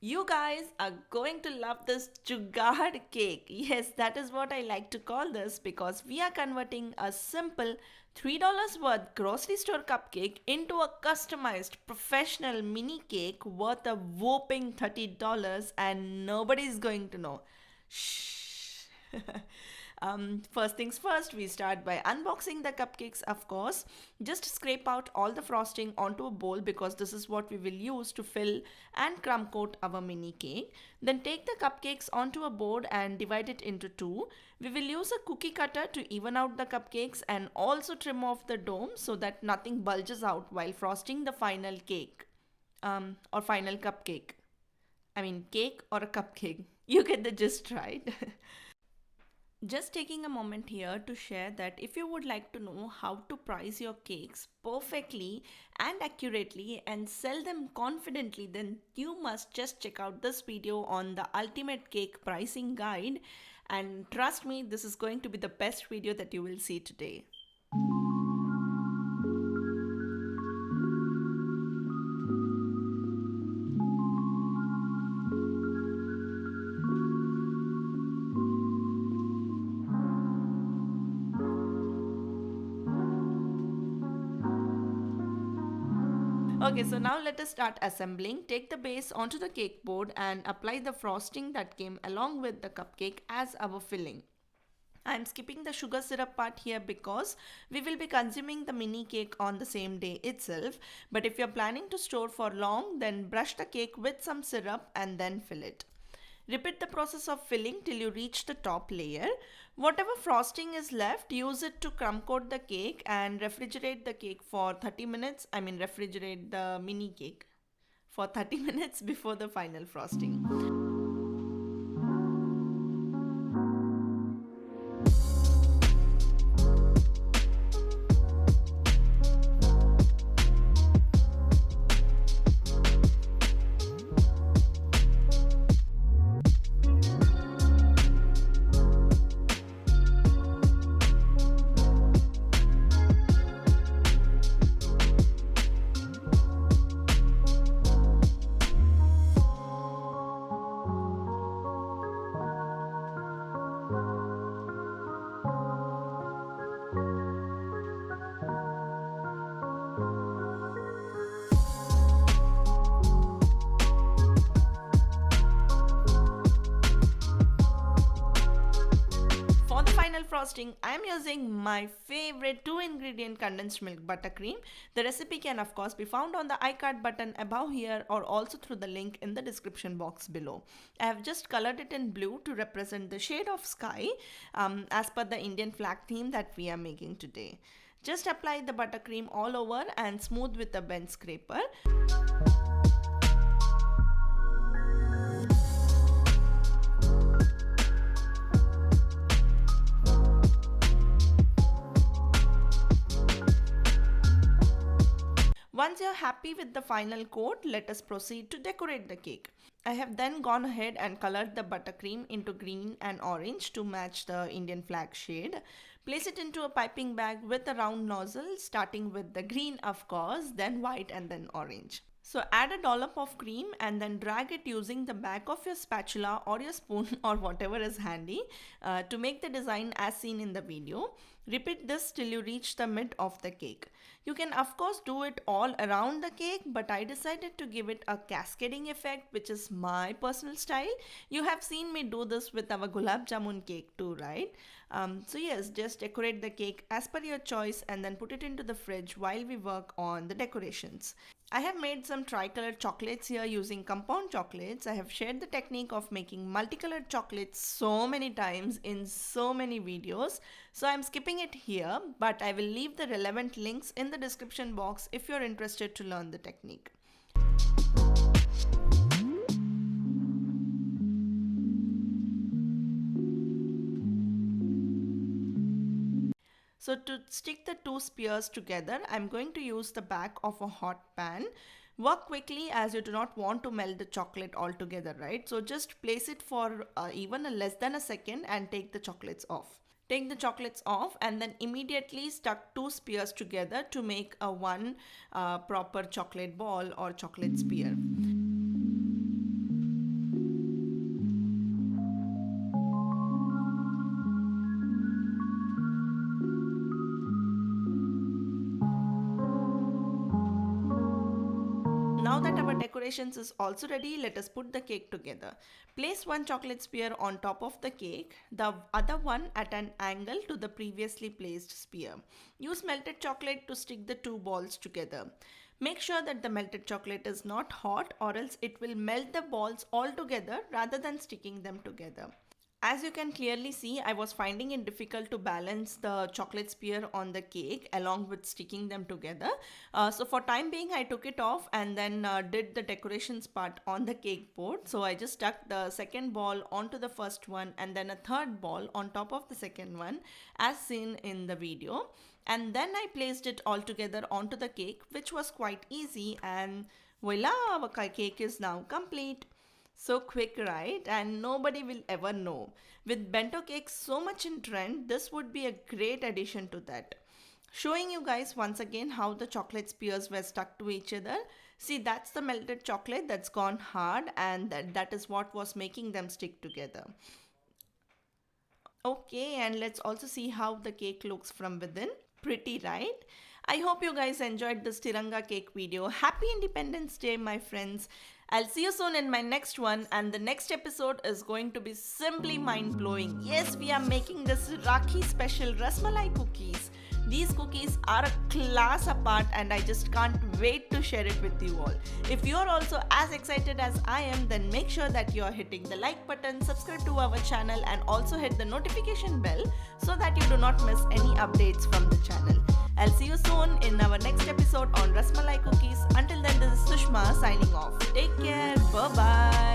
You guys are going to love this jugaad cake. Yes, that is what I like to call this because we are converting a simple $3 worth grocery store cupcake into a customized professional mini cake worth a whopping $30 and nobody's going to know. Shh. First things first, we start by unboxing the cupcakes, of course. Just scrape out all the frosting onto a bowl because this is what we will use to fill and crumb coat our mini cake. Then take the cupcakes onto a board and divide it into two. We will use a cookie cutter to even out the cupcakes and also trim off the dome so that nothing bulges out while frosting the final cake or final cupcake. I mean, cake or a cupcake. You get the gist, right? Just taking a moment here to share that if you would like to know how to price your cakes perfectly and accurately and sell them confidently, then you must just check out this video on the ultimate cake pricing guide. And trust me, this is going to be the best video that you will see today. Okay, so now let us start assembling. Take the base onto the cake board and apply the frosting that came along with the cupcake as our filling. I am skipping the sugar syrup part here because we will be consuming the mini cake on the same day itself. But if you're planning to store for long, then brush the cake with some syrup and then fill it. Repeat the process of filling till you reach the top layer. Whatever frosting is left, use it to crumb coat the cake and refrigerate the cake for 30 minutes. I mean refrigerate the mini cake for 30 minutes before the final frosting. Frosting, I am using my favorite 2-ingredient condensed milk buttercream. The recipe can of course be found on the iCard button above here or also through the link in the description box below. I have just colored it in blue to represent the shade of sky as per the Indian flag theme that we are making today. Just apply the buttercream all over and smooth with a bench scraper. Once you're happy with the final coat, let us proceed to decorate the cake. I have then gone ahead and colored the buttercream into green and orange to match the Indian flag shade. Place it into a piping bag with a round nozzle, starting with the green of course, then white and then orange. So add a dollop of cream and then drag it using the back of your spatula or your spoon or whatever is handy to make the design as seen in the video. Repeat this till you reach the mid of the cake. You can of course do it all around the cake, but I decided to give it a cascading effect, which is my personal style. You have seen me do this with our gulab jamun cake too, right? So yes, just decorate the cake as per your choice and then put it into the fridge while we work on the decorations. I have made some tricolour chocolates here using compound chocolates. I have shared the technique of making multicolored chocolates so many times in so many videos. So I'm skipping it here, but I will leave the relevant links in the description box if you're interested to learn the technique. So to stick the two spears together, I'm going to use the back of a hot pan. Work quickly as you do not want to melt the chocolate altogether, right? So just place it for even less than a second and take the chocolates off. Take the chocolates off and then immediately stuck two spears together to make a one proper chocolate ball or chocolate spear. decorations is also ready. Let us put the cake together. Place one chocolate sphere on top of the cake, the other one at an angle to the previously placed sphere. Use melted chocolate to stick the two balls together. Make sure that the melted chocolate is not hot, or else it will melt the balls all together rather than sticking them together. As you can clearly see, I was finding it difficult to balance the chocolate sphere on the cake along with sticking them together. So for time being, I took it off and then did the decorations part on the cake board. So I just stuck the second ball onto the first one and then a third ball on top of the second one, as seen in the video. And then I placed it all together onto the cake, which was quite easy, and voila, our cake is now complete. So quick, right? And nobody will ever know. With bento cakes so much in trend, this would be a great addition to that. Showing you guys once again how the chocolate spheres were stuck to each other. See, that's the melted chocolate that's gone hard, and that is what was making them stick together. Okay, and let's also see how the cake looks from within. Pretty, right? I hope you guys enjoyed this Tiranga cake video. Happy Independence Day, my friends. I'll see you soon in my next one, and the next episode is going to be simply mind-blowing. Yes, we are making this Rakhi special Rasmalai cookies. These cookies are a class apart, and I just can't wait to share it with you all. If you're also as excited as I am, then make sure that you're hitting the like button, subscribe to our channel, and also hit the notification bell so that you do not miss any updates from the channel. I'll see you soon in our next episode on Rasmalai cookies. Until then, this is Sushma signing off. Take care. Bye-bye.